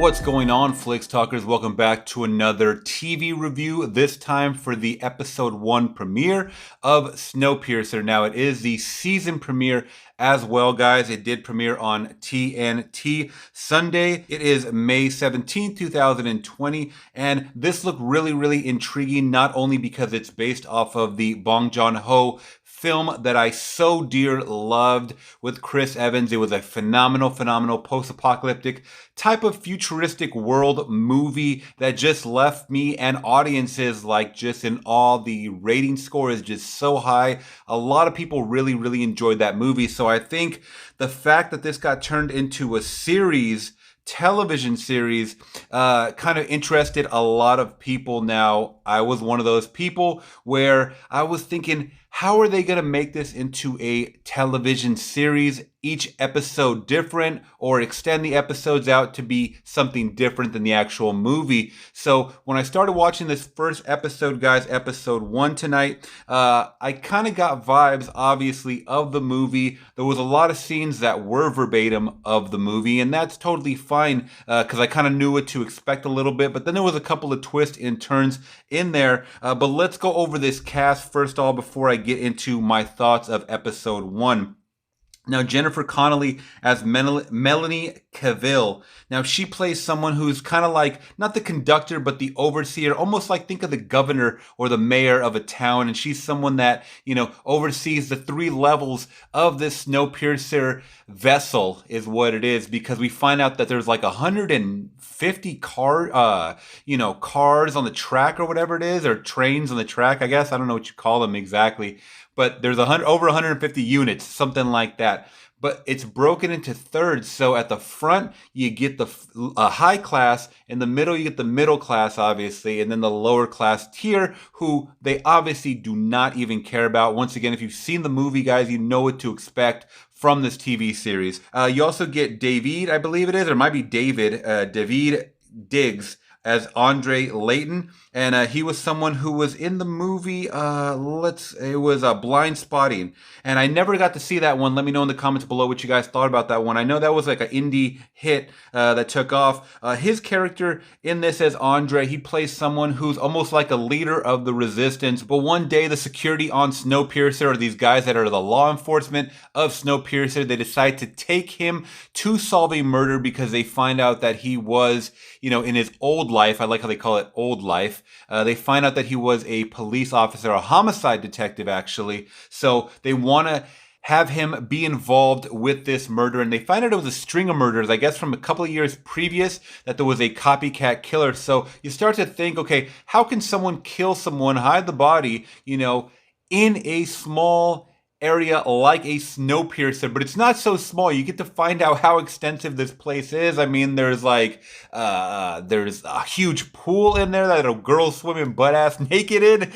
What's going on, Flicks Talkers? Welcome back to another TV review, this time for the episode 1 premiere of Snowpiercer. Now, it is the season premiere as well, guys. It did premiere on TNT Sunday. It is May 17th, 2020, and this looked really intriguing, not only because it's based off of the Bong Joon-ho film that I so dear loved with Chris Evans. It was a phenomenal post-apocalyptic type of futuristic world movie that just left me and audiences like just in awe. The rating score is just so high. A lot of people really enjoyed that movie. So I think the fact that this got turned into a television series, kind of interested a lot of people. Now, I was one of those people where I was thinking, how are they going to make this into a television series? Each episode different, or extend the episodes out to be something different than the actual movie. So when I started watching this first episode, guys, episode 1 tonight, I kind of got vibes, obviously, of the movie. There was a lot of scenes that were verbatim of the movie, and that's totally fine, because I kind of knew what to expect a little bit. But then there was a couple of twists and turns in there. But let's go over this cast first of all before I get into my thoughts of episode 1. Now, Jennifer Connolly as Melanie Cavill. Now, she plays someone who's kind of like, not the conductor, but the overseer, almost like think of the governor or the mayor of a town. And she's someone that, oversees the 3 levels of this Snowpiercer vessel is what it is, because we find out that there's like 150 cars on the track or whatever it is, or trains on the track, I guess. I don't know what you call them exactly. But there's over 150 units, something like that. But it's broken into thirds. So at the front, you get the high class. In the middle, you get the middle class, obviously. And then the lower class tier, who they obviously do not even care about. Once again, if you've seen the movie, guys, you know what to expect from this TV series. You also get David, I believe it is, or it might be David Diggs, as Andre Layton, and he was someone who was in the movie, it was Blind Spotting, and I never got to see that one. Let me know in the comments below what you guys thought about that one. I know that was like an indie hit that took off. His character in this as Andre, he plays someone who's almost like a leader of the resistance, but one day the security on Snowpiercer, or these guys that are the law enforcement of Snowpiercer, they decide to take him to solve a murder because they find out that he was, in his old life, I like how they call it old life, they find out that he was a police officer, a homicide detective actually. So they want to have him be involved with this murder, and they find out it was a string of murders, I guess from a couple of years previous, that there was a copycat killer. So you start to think, okay, how can someone kill someone, hide the body, in a small area like a Snowpiercer? But it's not so small. You get to find out how extensive this place is. I mean, there's like there's a huge pool in there that a girl swimming butt ass naked in.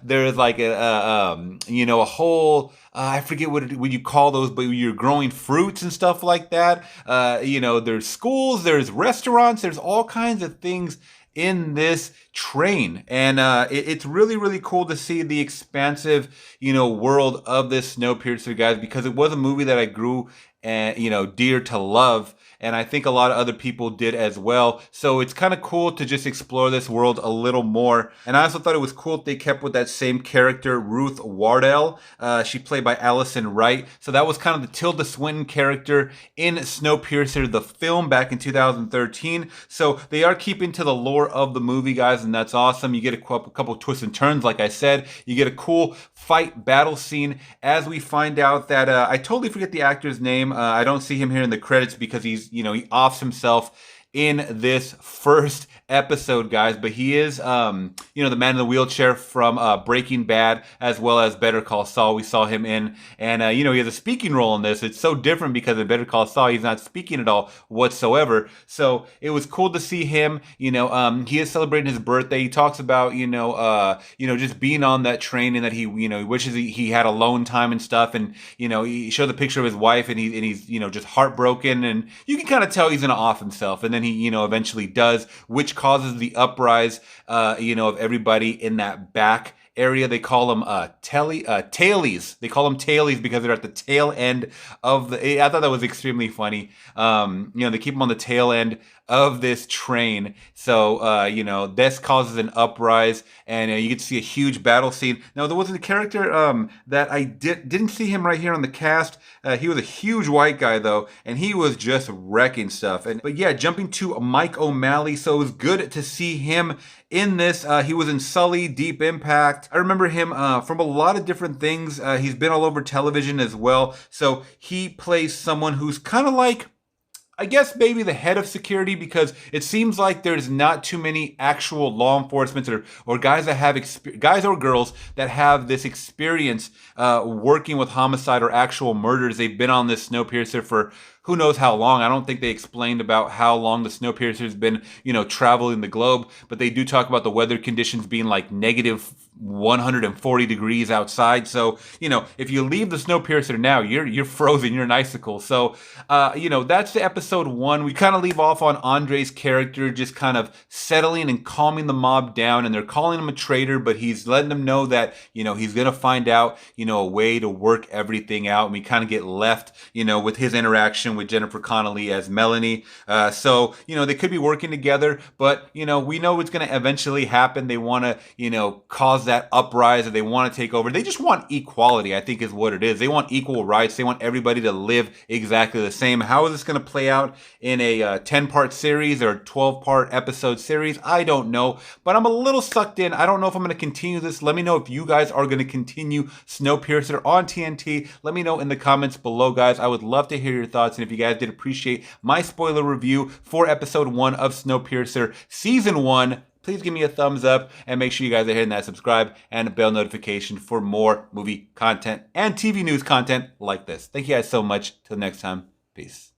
There's like a whole I forget what you call those, but you're growing fruits and stuff like that. There's schools, there's restaurants, there's all kinds of things in this train, and it's really cool to see the expansive world of this Snowpiercer, guys, because it was a movie that I grew dear to love, and I think a lot of other people did as well. So it's kind of cool to just explore this world a little more. And I also thought it was cool that they kept with that same character, Ruth Wardell. She played by Allison Wright. So that was kind of the Tilda Swinton character in Snowpiercer, the film back in 2013. So they are keeping to the lore of the movie, guys, and that's awesome. You get a couple twists and turns, like I said. You get a cool fight battle scene as we find out that I totally forget the actor's name. I don't see him here in the credits because he offs himself in this first episode, guys, but he is the man in the wheelchair from Breaking Bad, as well as Better Call Saul. We saw him in, and he has a speaking role in this. It's so different because in Better Call Saul he's not speaking at all whatsoever. So it was cool to see him. He is celebrating his birthday. He talks about just being on that train, and that he wishes he had alone time and stuff. And he showed the picture of his wife, and he's just heartbroken, and you can kind of tell he's gonna off himself. And then he eventually does, which causes the uprise of everybody in that back area. They call them tailies. They call them tailies because they're at the tail end of the. I thought that was extremely funny. They keep them on the tail end of this train. So, this causes an uprise, and you get to see a huge battle scene. Now, there was a character that I didn't see him right here on the cast. He was a huge white guy, though, and he was just wrecking stuff. But yeah, jumping to Mike O'Malley, so it was good to see him in this. He was in Sully, Deep Impact. I remember him from a lot of different things. He's been all over television as well. So he plays someone who's kind of like, I guess maybe the head of security, because it seems like there's not too many actual law enforcement or guys that have guys or girls that have this experience working with homicide or actual murders. They've been on this Snowpiercer for who knows how long. I don't think they explained about how long the Snowpiercer's been, traveling the globe, but they do talk about the weather conditions being like negative 140 degrees outside. So, if you leave the Snowpiercer now, you're frozen, you're an icicle. So, that's the episode 1. We kind of leave off on Andre's character just kind of settling and calming the mob down, and they're calling him a traitor, but he's letting them know that, he's going to find out, a way to work everything out. And we kind of get left, with his interaction with Jennifer Connolly as Melanie. So, they could be working together, but, we know it's going to eventually happen. They want to, cause that uprise, or they want to take over. They just want equality, I think is what it is. They want equal rights. They want everybody to live exactly the same. How is this going to play out in a 10-part series or 12-part episode series? I don't know, but I'm a little sucked in. I don't know if I'm going to continue this. Let me know if you guys are going to continue Snowpiercer on TNT. Let me know in the comments below, guys. I would love to hear your thoughts, and if you guys did appreciate my spoiler review for episode 1 of Snowpiercer season 1, please give me a thumbs up, and make sure you guys are hitting that subscribe and bell notification for more movie content and TV news content like this. Thank you guys so much. Till next time, peace.